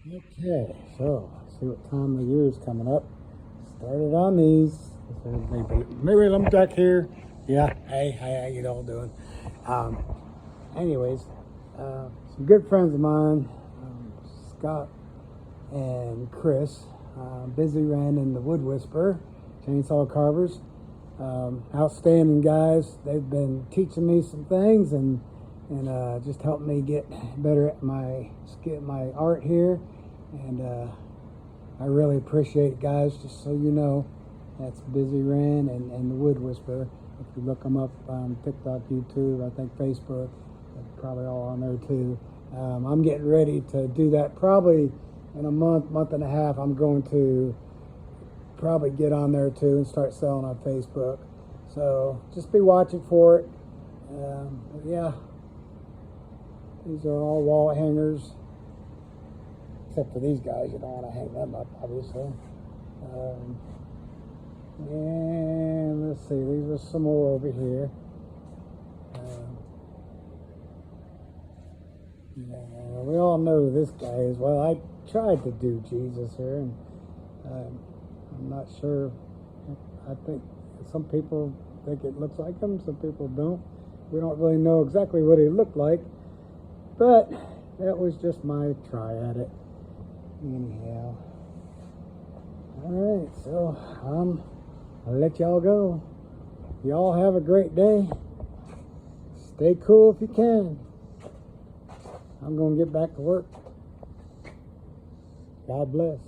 Okay, so see what time of year is coming up. Started on these. Maybe I'm back here. Yeah. Hey, how you all doing? Um, anyways, some good friends of mine, Scott and Chris, Busy Ran and the Wood Whisperer, Chainsaw Carvers. Outstanding guys. They've been teaching me some things and just helped me get better at my art here. And I really appreciate it, guys. Just so you know, that's Busy Ran and the Wood Whisperer. If you look them up on TikTok, YouTube, I think Facebook, they're probably all on there too. I'm getting ready to do that probably in a month and a half. I'm going to probably get on there too and start selling on Facebook. So just be watching for it. But yeah, these are all wall hangers, except for these guys. You don't want to hang them up, obviously. And let's see, these are some more over here. Yeah, we all know who this guy is. Well, I tried to do Jesus here, and I'm not sure. I think some people think it looks like him, some people don't. We don't really know exactly what he looked like, but that was just my try at it. Anyhow, all right, so I'll let y'all go. Y'all have a great day. Stay cool if you can. I'm gonna get back to work. God bless.